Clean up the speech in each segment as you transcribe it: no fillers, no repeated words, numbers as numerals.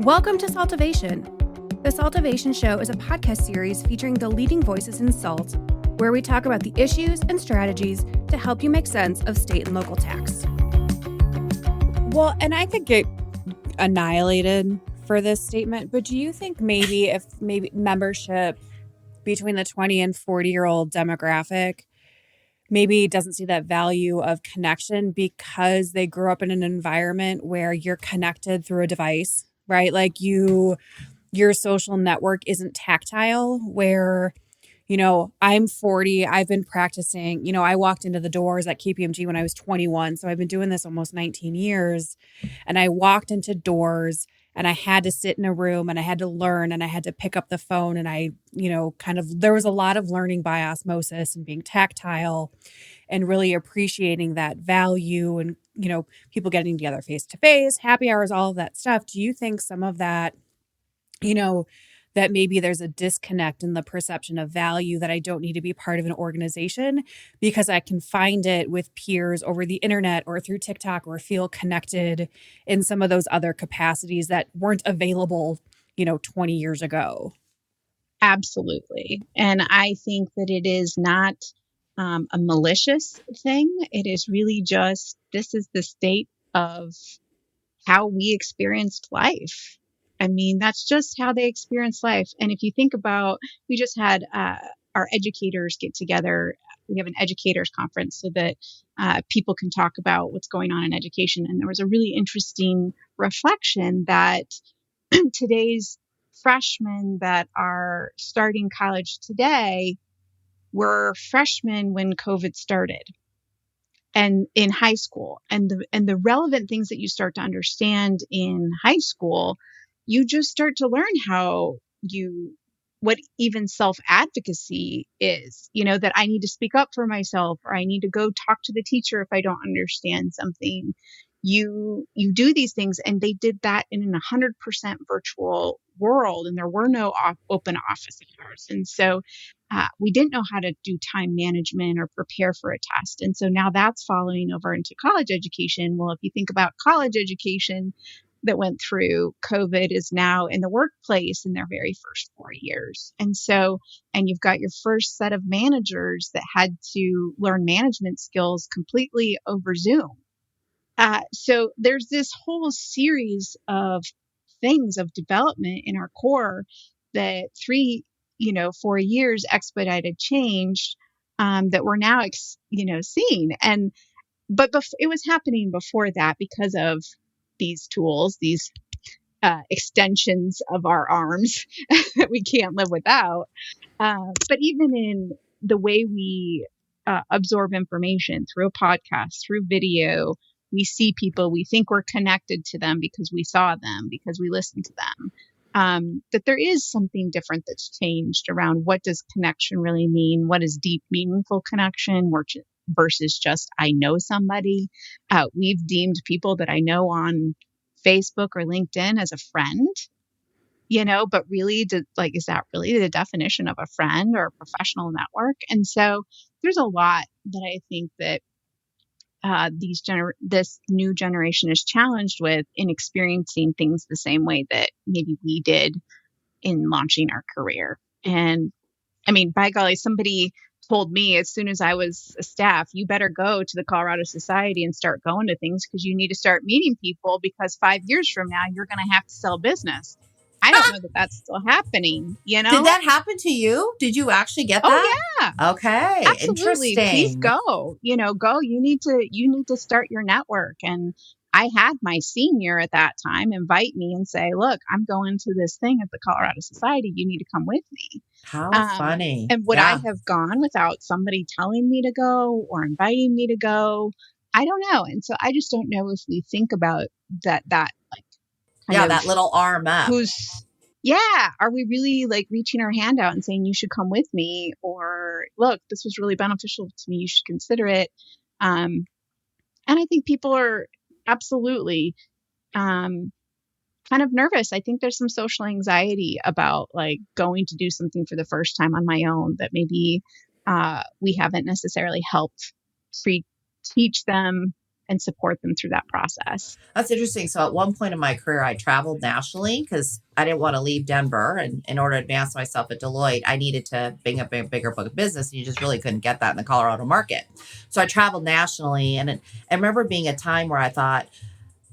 Welcome to Saltivation. The Saltivation Show is a podcast series featuring the leading voices in SALT, where we talk about the issues and strategies to help you make sense of state and local tax. Well, and I could get annihilated for this statement, but do you think maybe membership between the 20 and 40-year-old demographic maybe doesn't see that value of connection because they grew up in an environment where you're connected through a device, right? Like your social network isn't tactile, where, I'm 40, I've been practicing, I walked into the doors at KPMG when I was 21. So I've been doing this almost 19 years. And I walked into doors and I had to sit in a room and I had to learn and I had to pick up the phone. And I, there was a lot of learning by osmosis and being tactile and really appreciating that value and, people getting together face to face, happy hours, all of that stuff. Do you think some of that, that maybe there's a disconnect in the perception of value, that I don't need to be part of an organization because I can find it with peers over the internet or through TikTok or feel connected in some of those other capacities that weren't available, 20 years ago? Absolutely. And I think that it is not a malicious thing. It is really just, this is the state of how we experienced life. I mean, that's just how they experience life. And if you think about, we just had our educators get together. We have an educators conference so that people can talk about what's going on in education. And there was a really interesting reflection that today's freshmen that are starting college today were freshmen when COVID started and in high school. And the relevant things that you start to understand in high school, you just start to learn what even self-advocacy is, that I need to speak up for myself, or I need to go talk to the teacher if I don't understand something. You do these things, and they did that in an 100% virtual world, and there were no open office hours. And so we didn't know how to do time management or prepare for a test. And so now that's following over into college education. Well, if you think about college education that went through COVID is now in the workplace in their very first 4 years. And you've got your first set of managers that had to learn management skills completely over Zoom. So there's this whole series of things of development in our core that 4 years expedited change that we're now, seeing. But it was happening before that because of these tools, these extensions of our arms that we can't live without. But even in the way we absorb information through a podcast, through video, we see people, we think we're connected to them because we saw them, because we listened to them. That there is something different that's changed around what does connection really mean? What is deep, meaningful connection versus just I know somebody? We've deemed people that I know on Facebook or LinkedIn as a friend, but really, is that really the definition of a friend or a professional network? And so there's a lot that I think that this new generation is challenged with in experiencing things the same way that maybe we did in launching our career. And I mean, by golly, somebody told me as soon as I was a staff, you better go to the Colorado Society and start going to things because you need to start meeting people, because 5 years from now, you're going to have to sell business. I don't know that that's still happening, Did that happen to you? Did you actually get that? Oh, yeah. Okay. Absolutely. Interesting. Please go. Go. You need to start your network. And I had my senior at that time invite me and say, look, I'm going to this thing at the Colorado Society. You need to come with me. How funny. And would I have gone without somebody telling me to go or inviting me to go? I don't know. And so I just don't know if we think about that that little arm up. Are we really reaching our hand out and saying, you should come with me? Or look, this was really beneficial to me. You should consider it. And I think people are absolutely kind of nervous. I think there's some social anxiety about going to do something for the first time on my own that maybe we haven't necessarily helped teach them and support them through that process. That's interesting. So at one point in my career, I traveled nationally because I didn't want to leave Denver. And in order to advance myself at Deloitte, I needed to bring up a bigger book of business. And you just really couldn't get that in the Colorado market. So I traveled nationally. And I remember being a time where I thought,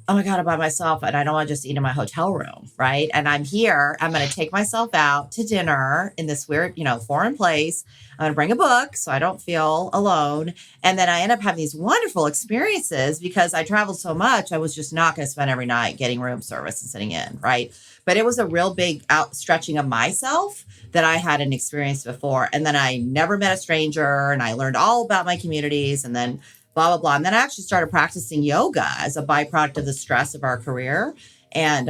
oh my God, I'm by myself and I don't want to just eat in my hotel room, right? And I'm here, I'm going to take myself out to dinner in this weird, foreign place. I'm going to bring a book so I don't feel alone. And then I end up having these wonderful experiences because I traveled so much. I was just not going to spend every night getting room service and sitting in, right? But it was a real big outstretching of myself that I hadn't experienced before. And then I never met a stranger and I learned all about my communities and then blah, blah, blah. And then I actually started practicing yoga as a byproduct of the stress of our career. And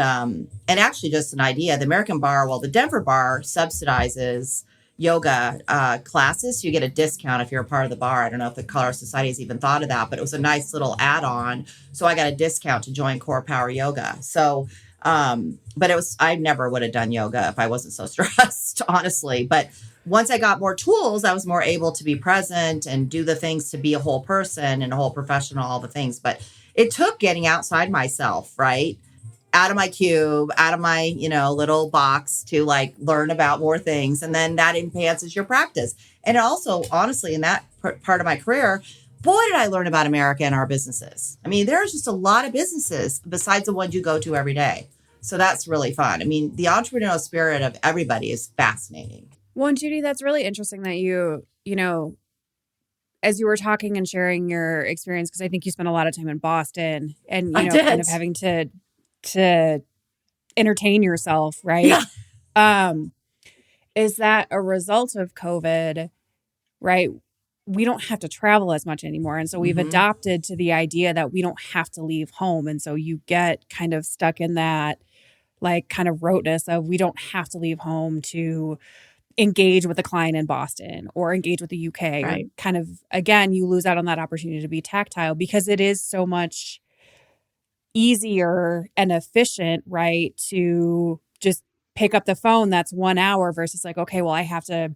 actually just an idea, the American bar, the Denver bar subsidizes yoga classes. So you get a discount if you're a part of the bar. I don't know if the Colorado Society has even thought of that, but it was a nice little add-on. So I got a discount to join Core Power Yoga. So, but I never would have done yoga if I wasn't so stressed, honestly. But once I got more tools, I was more able to be present and do the things to be a whole person and a whole professional, all the things. But it took getting outside myself, right? Out of my cube, out of my, little box to learn about more things. And then that enhances your practice. And also, honestly, in that part of my career, boy, did I learn about America and our businesses. I mean, there's just a lot of businesses besides the ones you go to every day. So that's really fun. I mean, the entrepreneurial spirit of everybody is fascinating. Well, and Judy, that's really interesting that you as you were talking and sharing your experience, because I think you spent a lot of time in Boston and, kind of having to entertain yourself, right? Yeah. Is that a result of COVID, right? We don't have to travel as much anymore. And so we've adopted to the idea that we don't have to leave home. And so you get kind of stuck in that kind of roteness of we don't have to leave home to engage with a client in Boston or engage with the UK. Right. Or kind of, again, you lose out on that opportunity to be tactile because it is so much easier and efficient, right? To just pick up the phone. That's 1 hour versus okay, well, I have to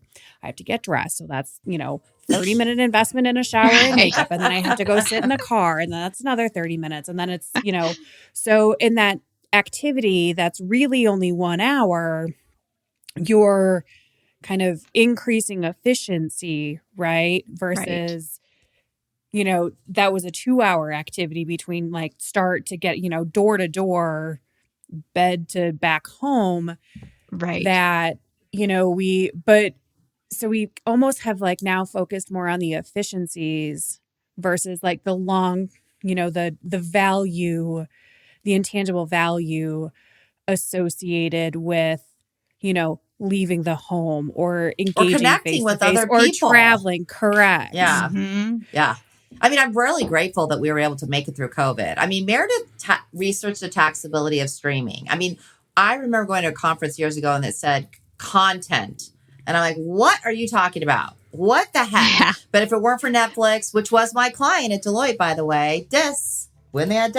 get dressed. So that's, 30-minute investment in a shower and makeup. And then I have to go sit in the car. And then that's another 30 minutes. And then it's, so in that activity, that's really only 1 hour, you're kind of increasing efficiency, right? Versus, that was a 2-hour activity between start to get, door to door, bed to back home. Right. That, so we almost have now focused more on the efficiencies versus the long, the value, the intangible value associated with, leaving the home or engaging or connecting with other people or traveling. Correct. Yeah. Yeah. I mean, I'm really grateful that we were able to make it through COVID. I mean, Meredith researched the taxability of streaming. I mean, I remember going to a conference years ago and it said content. And I'm like, what are you talking about? What the heck? Yeah. But if it weren't for Netflix, which was my client at Deloitte, by the way, when they had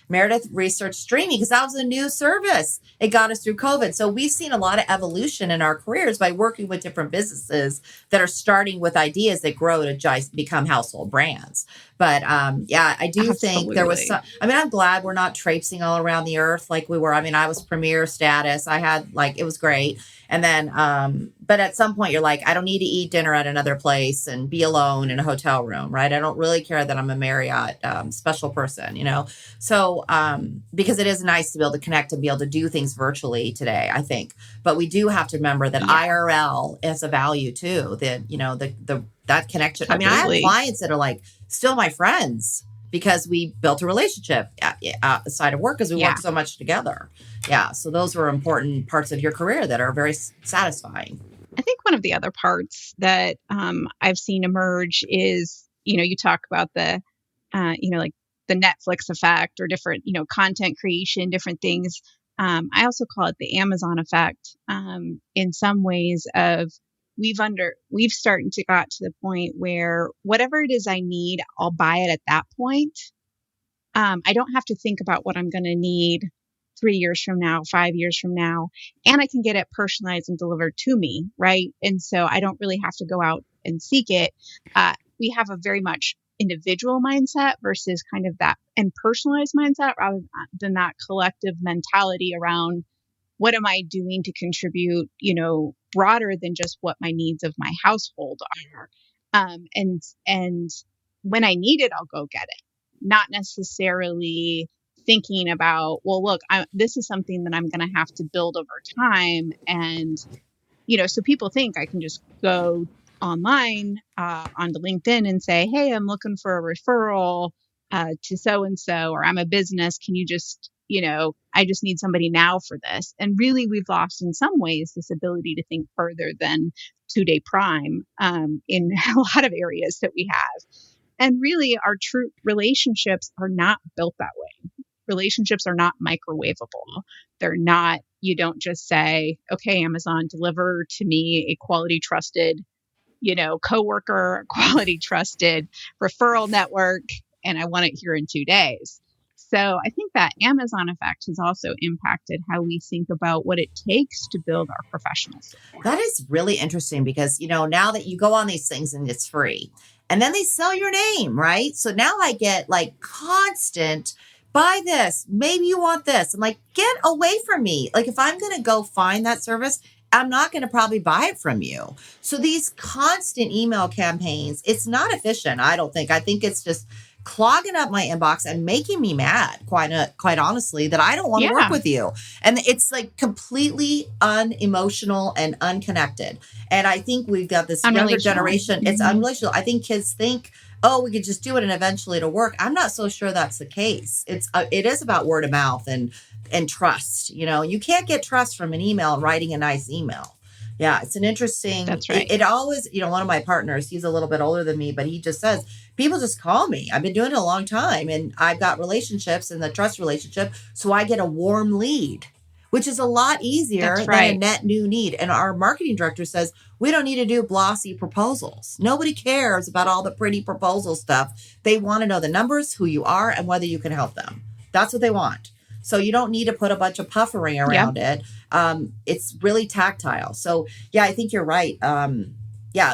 Meredith researched streaming because that was a new service. It got us through COVID. So we've seen a lot of evolution in our careers by working with different businesses that are starting with ideas that grow to just become household brands. But I do think there was some, I'm glad we're not traipsing all around the earth like we were. I mean, I was premier status. I had it was great. And then, but at some point you're I don't need to eat dinner at another place and be alone in a hotel room, right? I don't really care that I'm a Marriott special person, So, because it is nice to be able to connect and be able to do things virtually today, I think. But we do have to remember that IRL is a value too. That, that connection. Totally. I mean, I have clients that are still my friends because we built a relationship outside of work because we work so much together. Yeah. So those were important parts of your career that are very satisfying. I think one of the other parts that I've seen emerge is, you talk about the, the Netflix effect or different, content creation, different things. I also call it the Amazon effect in some ways of we've started to got to the point where whatever it is I need, I'll buy it at that point. I don't have to think about what I'm going to need 3 years from now, 5 years from now, and I can get it personalized and delivered to me. Right. And so I don't really have to go out and seek it. We have a very much individual mindset versus kind of that and personalized mindset rather than that collective mentality around what am I doing to contribute, broader than just what my needs of my household are. And when I need it, I'll go get it. Not necessarily thinking about, well, look, this is something that I'm going to have to build over time. And, so people think I can just go online onto LinkedIn and say, hey, I'm looking for a referral to so-and-so, or I'm a business. Can you just, I just need somebody now for this. And really, we've lost in some ways this ability to think further than 2-day prime in a lot of areas that we have. And really, our true relationships are not built that way. Relationships are not microwavable. They're not, you don't just say, okay, Amazon, deliver to me a quality, trusted, coworker, quality, trusted referral network, and I want it here in 2 days. So I think that Amazon effect has also impacted how we think about what it takes to build our professional support. That is really interesting because, now that you go on these things and it's free and then they sell your name, right? So now I get like constant, buy this, maybe you want this. I'm like, get away from me. Like if I'm going to go find that service, I'm not going to probably buy it from you. So these constant email campaigns, it's not efficient. I don't think. I think it's just clogging up my inbox and making me mad, quite honestly, that I don't want to work with you. And it's like completely unemotional and unconnected. And I think we've got this younger generation. It's unrelational. I think kids think, oh, we could just do it and eventually it'll work. I'm not so sure that's the case. It is about word of mouth and trust. You can't get trust from an email and writing a nice email. Yeah, it's an interesting. That's right. It always, one of my partners, he's a little bit older than me, but he just says, people just call me. I've been doing it a long time and I've got relationships and the trust relationship. So I get a warm lead, which is a lot easier than a net new need. And our marketing director says, we don't need to do glossy proposals. Nobody cares about all the pretty proposal stuff. They want to know the numbers, who you are, and whether you can help them. That's what they want. So you don't need to put a bunch of puffery around it. It's really tactile. So yeah, I think you're right.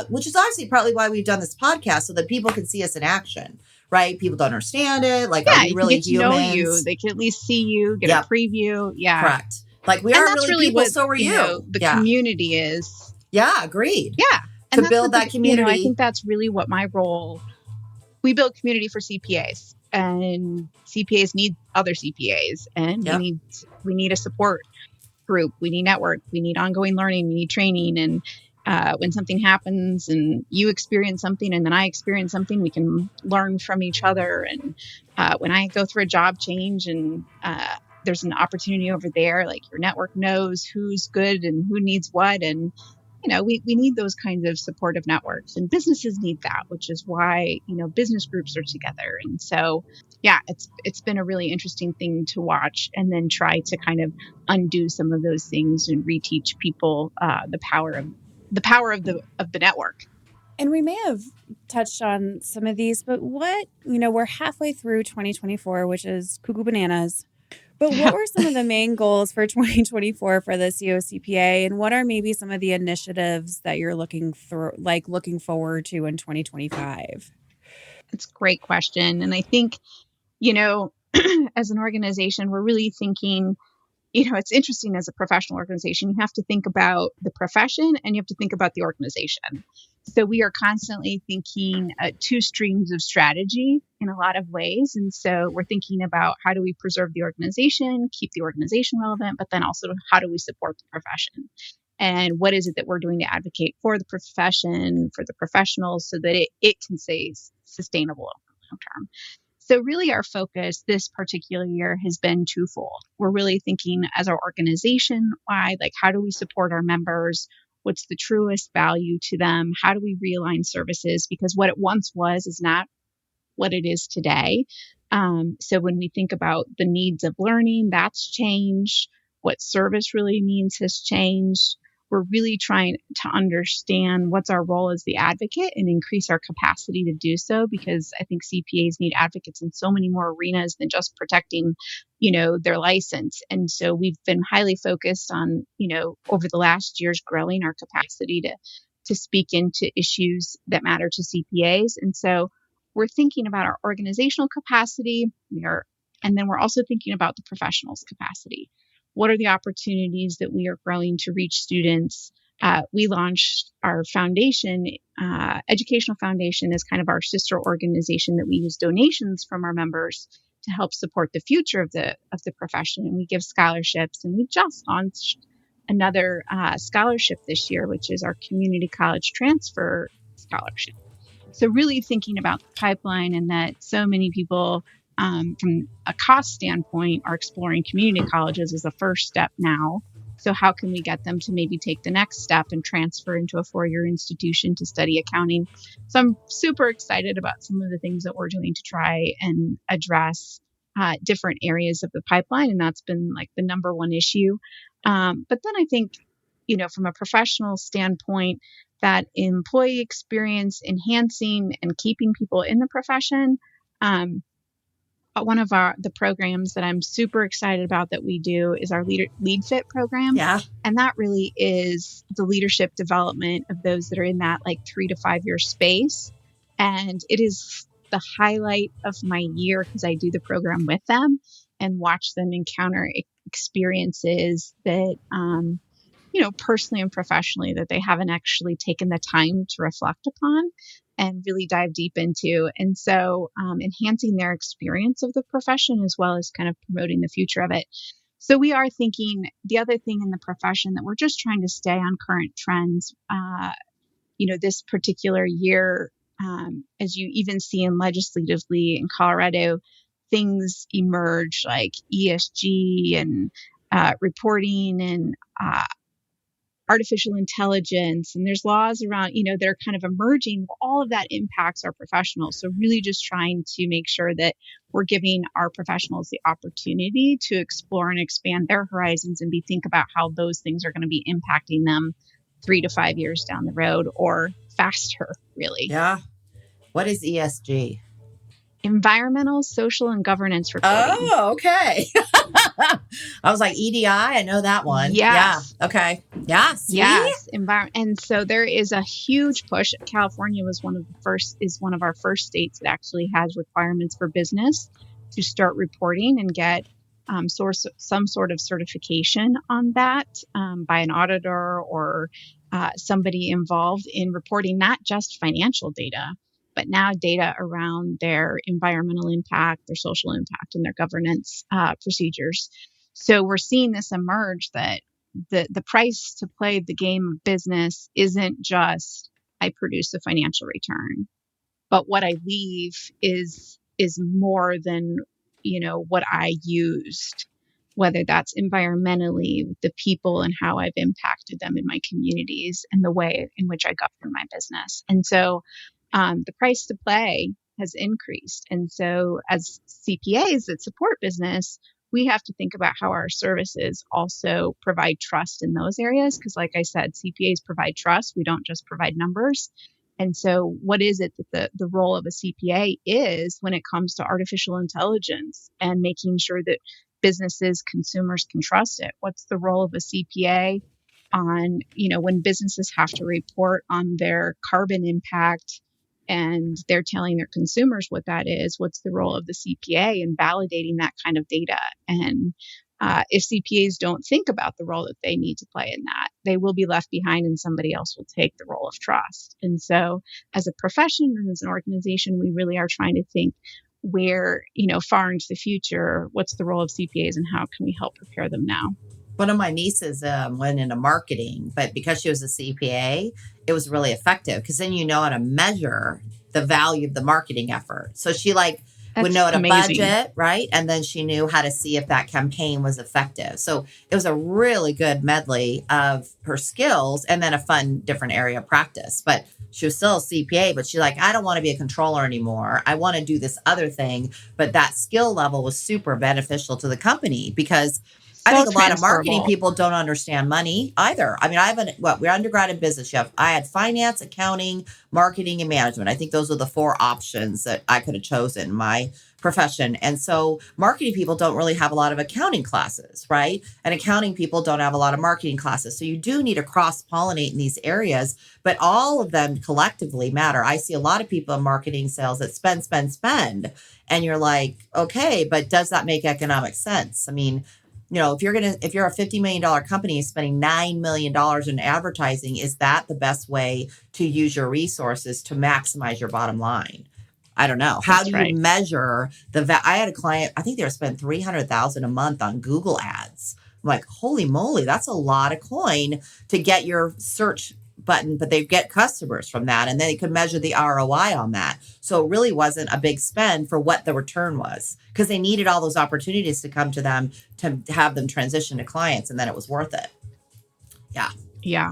Which is obviously probably why we've done this podcast so that people can see us in action, right? People don't understand it. Like, are we really get to humans? know you. They can at least see you, get a preview. Yeah. Correct. Like we are really people, so are you. The community is. Yeah, agreed. Yeah. And to build that community. I think that's really what my role, we build community for CPAs. And CPAs need other CPAs, and we need a support group. We need network. We need ongoing learning. We need training. And when something happens, and you experience something, and then I experience something, we can learn from each other. And when I go through a job change, and there's an opportunity over there, like your network knows who's good and who needs what, and we need those kinds of supportive networks, and businesses need that, which is why, business groups are together. And so, it's been a really interesting thing to watch and then try to kind of undo some of those things and reteach people the power of the network. And we may have touched on some of these, but we're halfway through 2024, which is cuckoo bananas. But what were some of the main goals for 2024 for the CoCPA, and what are maybe some of the initiatives that you're looking forward to in 2025? It's a great question. And I think, as an organization, we're really thinking, it's interesting as a professional organization, you have to think about the profession and you have to think about the organization. So we are constantly thinking two streams of strategy in a lot of ways. And so we're thinking about how do we preserve the organization, keep the organization relevant, but then also how do we support the profession? And what is it that we're doing to advocate for the profession, for the professionals, so that it can stay sustainable over the long term. So really our focus this particular year has been twofold. We're really thinking as our organization wide, like how do we support our members? What's the truest value to them? How do we realign services? Because what it once was is not what it is today. So when we think about the needs of learning, that's changed. What service really means has changed. We're really trying to understand what's our role as the advocate and increase our capacity to do so, because I think CPAs need advocates in so many more arenas than just protecting, their license. And so we've been highly focused on, over the last years, growing our capacity to speak into issues that matter to CPAs. And so we're thinking about our organizational capacity, and then we're also thinking about the professionals' capacity. What are the opportunities that we are growing to reach students? We launched our foundation, Educational Foundation, as kind of our sister organization that we use donations from our members to help support the future of the profession. And we give scholarships, and we just launched another scholarship this year, which is our community college transfer scholarship. So really thinking about the pipeline, and that so many people from a cost standpoint are exploring community colleges as a first step now. So how can we get them to maybe take the next step and transfer into a 4-year institution to study accounting? So I'm super excited about some of the things that we're doing to try and address different areas of the pipeline. And that's been like the number one issue. But then I think, from a professional standpoint, that employee experience enhancing and keeping people in the profession. One of the programs that I'm super excited about that we do is our Lead Fit program. Yeah. And that really is the leadership development of those that are in that 3 to 5 year space. And it is the highlight of my year because I do the program with them and watch them encounter experiences that, personally and professionally, that they haven't actually taken the time to reflect upon and really dive deep into. And so enhancing their experience of the profession as well as kind of promoting the future of it. So we are thinking the other thing in the profession that we're just trying to stay on current trends. This particular year, as you even see in legislatively in Colorado, things emerge like ESG and reporting and artificial intelligence, and there's laws around, that are kind of emerging. All of that impacts our professionals. So really just trying to make sure that we're giving our professionals the opportunity to explore and expand their horizons and think about how those things are going to be impacting them 3 to 5 years down the road or faster, really. Yeah. What is ESG? Environmental, social, and governance reporting. Oh, okay. I was like, EDI, I know that one. Yes. Yeah. Okay. Yeah. See? Yes. And so there is a huge push. California is one of our first states that actually has requirements for business to start reporting and get some sort of certification on that by an auditor or somebody involved in reporting not just financial data, but now data around their environmental impact, their social impact, and their governance procedures. So we're seeing this emerge that the price to play the game of business isn't just I produce a financial return, but what I leave is more than what I used, whether that's environmentally, the people and how I've impacted them in my communities and the way in which I govern my business. And so the price to play has increased. And so as CPAs that support business, we have to think about how our services also provide trust in those areas. Because like I said, CPAs provide trust. We don't just provide numbers. And so what is it that the role of a CPA is when it comes to artificial intelligence and making sure that businesses, consumers can trust it? What's the role of a CPA on, when businesses have to report on their carbon impact and they're telling their consumers what that is? What's the role of the CPA in validating that kind of data? And if CPAs don't think about the role that they need to play in that, they will be left behind and somebody else will take the role of trust. And so as a profession and as an organization, we really are trying to think where, far into the future, what's the role of CPAs and how can we help prepare them now? One of my nieces went into marketing, but because she was a CPA, it was really effective because then you know how to measure the value of the marketing effort. So she would know how to budget, right? And then she knew how to see if that campaign was effective. So it was a really good medley of her skills and then a fun different area of practice. But she was still a CPA, but she's like, I don't want to be a controller anymore. I want to do this other thing. But that skill level was super beneficial to the company because I think a lot of marketing people don't understand money either. I mean, we're undergrad in business. I had finance, accounting, marketing, and management. I think those are the 4 options that I could have chosen. My profession. And so marketing people don't really have a lot of accounting classes, right? And accounting people don't have a lot of marketing classes. So you do need to cross-pollinate in these areas, but all of them collectively matter. I see a lot of people in marketing sales that spend. And you're like, okay, but does that make economic sense? I mean, if you're a $50 million company spending $9 million in advertising, is that the best way to use your resources to maximize your bottom line? I don't know. How do you measure I had a client, I think they were spending $300,000 a month on Google ads. I'm like, holy moly, that's a lot of coin to get your search button, but they get customers from that. And then they could measure the ROI on that. So it really wasn't a big spend for what the return was, because they needed all those opportunities to come to them to have them transition to clients. And then it was worth it. Yeah. Yeah.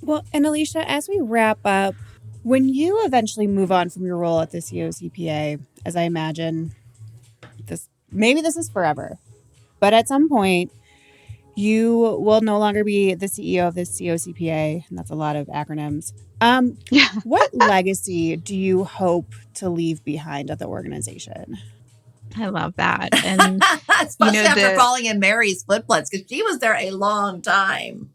Well, and Alicia, as we wrap up, when you eventually move on from your role at the CoCPA, as I imagine maybe this is forever, but at some point you will no longer be the CEO of the CoCPA, and that's a lot of acronyms. What legacy do you hope to leave behind at the organization? I love that. And especially after falling in Mary's footprints, because she was there a long time.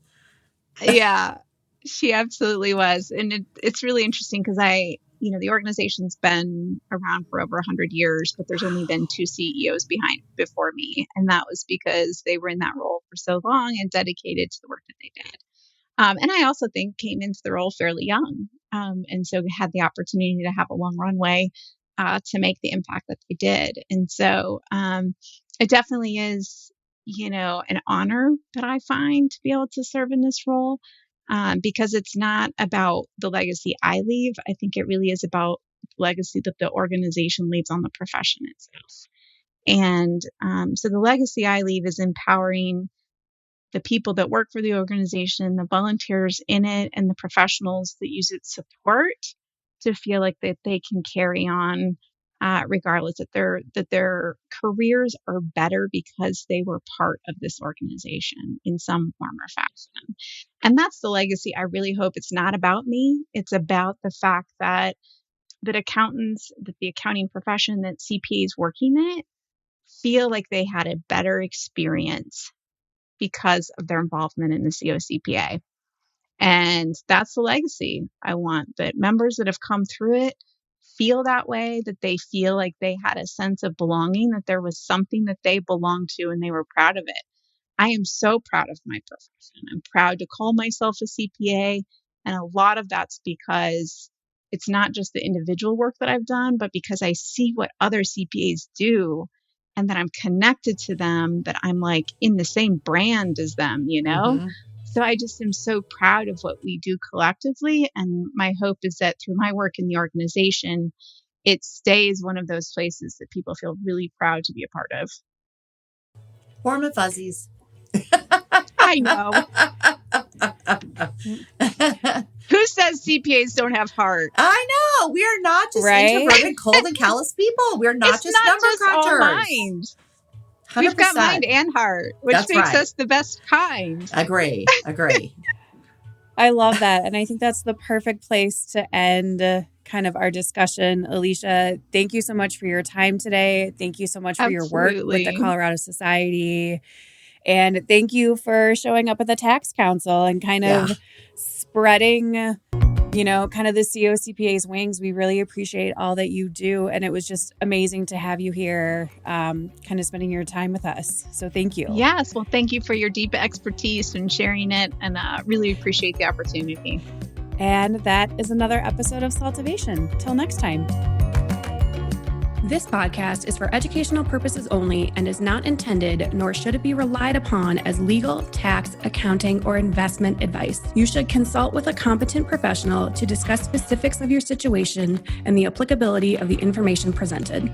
Yeah. She absolutely was. And it's really interesting because the organization's been around for over 100 years, but there's only been 2 CEOs before me. And that was because they were in that role for so long and dedicated to the work that they did. And I also think came into the role fairly young. And so had the opportunity to have a long runway to make the impact that they did. And so it definitely is, an honor that I find to be able to serve in this role. Because it's not about the legacy I leave. I think it really is about the legacy that the organization leaves on the profession itself. And so the legacy I leave is empowering the people that work for the organization, the volunteers in it, and the professionals that use its support to feel like that they can carry on regardless, that their careers are better because they were part of this organization in some form or fashion. And that's the legacy I really hope. It's not about me. It's about the fact that accountants, that the accounting profession, that CPAs working it feel like they had a better experience because of their involvement in the CoCPA. And that's the legacy I want, that members that have come through it feel that way, that they feel like they had a sense of belonging, that there was something that they belonged to and they were proud of it. I am so proud of my profession. I'm proud to call myself a CPA. And a lot of that's because it's not just the individual work that I've done, but because I see what other CPAs do and that I'm connected to them, that I'm like in the same brand as them, Mm-hmm. So I just am so proud of what we do collectively. And my hope is that through my work in the organization, it stays one of those places that people feel really proud to be a part of. Warm and fuzzies. I know. Who says CPAs don't have heart? I know. We are not just introverted, cold, and callous people. We're not just number crunchers. Mind. 100%. We've got mind and heart, which makes us the best kind. Agree. I love that. And I think that's the perfect place to end kind of our discussion. Alicia, thank you so much for your time today. Thank you so much for your work with the Colorado Society. And thank you for showing up at the Tax Council and kind of spreading, kind of the CoCPA's wings. We really appreciate all that you do. And it was just amazing to have you here, kind of spending your time with us. So thank you. Yes. Well, thank you for your deep expertise and sharing it. And really appreciate the opportunity. And that is another episode of Saltivation. Till next time. This podcast is for educational purposes only and is not intended, nor should it be relied upon as legal, tax, accounting, or investment advice. You should consult with a competent professional to discuss specifics of your situation and the applicability of the information presented.